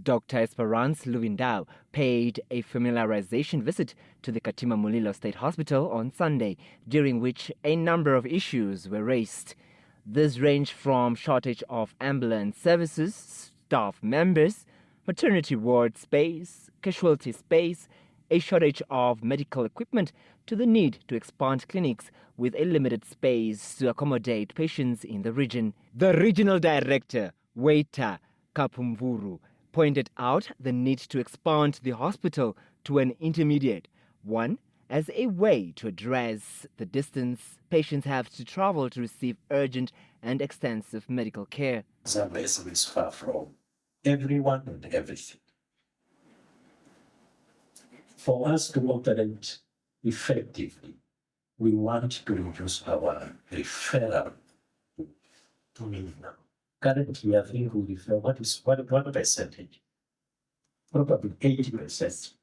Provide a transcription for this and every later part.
Dr. Esperance Luvindau paid a familiarization visit to the Katima Mulilo State Hospital on Sunday, during which a number of issues were raised. This ranged from shortage of ambulance services, staff members, maternity ward space, casualty space, a shortage of medical equipment, to the need to expand clinics with a limited space to accommodate patients in the region. The regional director, Waiter Kapumvuru, pointed out the need to expand the hospital to an intermediate one as a way to address the distance patients have to travel to receive urgent and extensive medical care. Zambezi is far from everyone and everything. For us to operate effectively, we want to reduce our referral to minimum. Currently, I think we refer what percentage? Probably 80%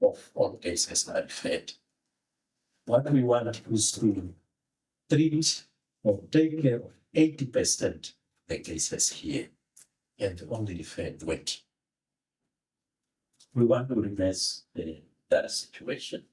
of all cases are referred. What we want is to treat or take care of 80% of the cases here and only refer 20. We want to reverse that situation.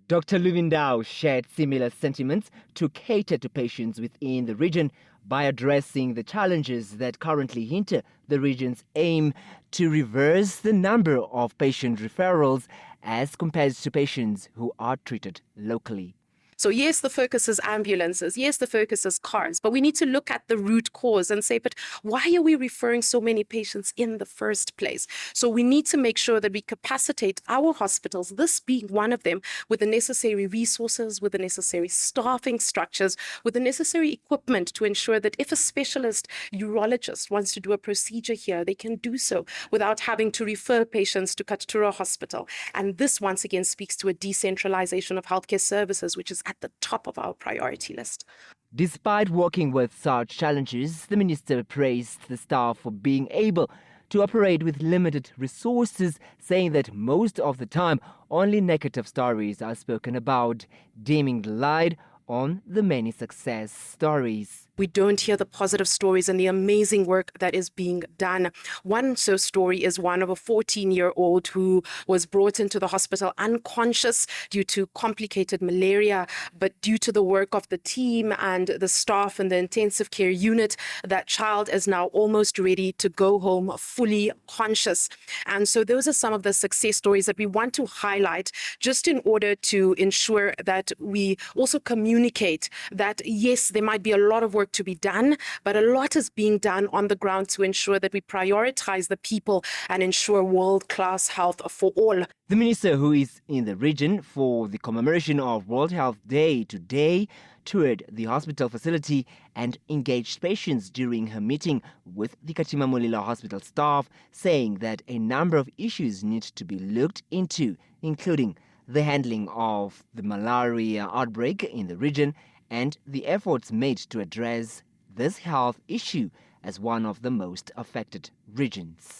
Dr. Luvindau shared similar sentiments to cater to patients within the region by addressing the challenges that currently hinder the region's aim to reverse the number of patient referrals as compared to patients who are treated locally. So yes, the focus is ambulances. Yes, the focus is cars. But we need to look at the root cause and say, but why are we referring so many patients in the first place? So we need to make sure that we capacitate our hospitals, this being one of them, with the necessary resources, with the necessary staffing structures, with the necessary equipment to ensure that if a specialist urologist wants to do a procedure here, they can do so without having to refer patients to Katutura Hospital. And this once again speaks to a decentralization of healthcare services, which is at the top of our priority list. Despite working with such challenges, the minister praised the staff for being able to operate with limited resources, saying that most of the time only negative stories are spoken about, dimming the light on the many success stories. We don't hear the positive stories and the amazing work that is being done. One story is one of a 14-year-old who was brought into the hospital unconscious due to complicated malaria, but due to the work of the team and the staff in the intensive care unit, that child is now almost ready to go home fully conscious. And so those are some of the success stories that we want to highlight, just in order to ensure that we also communicate that, yes, there might be a lot of work to be done, but a lot is being done on the ground to ensure that we prioritize the people and ensure world-class health for all. The minister, who is in the region for the commemoration of World Health Day today, toured the hospital facility and engaged patients during her meeting with the Katima Mulilo Hospital staff, saying that a number of issues need to be looked into, including the handling of the malaria outbreak in the region and the efforts made to address this health issue as one of the most affected regions.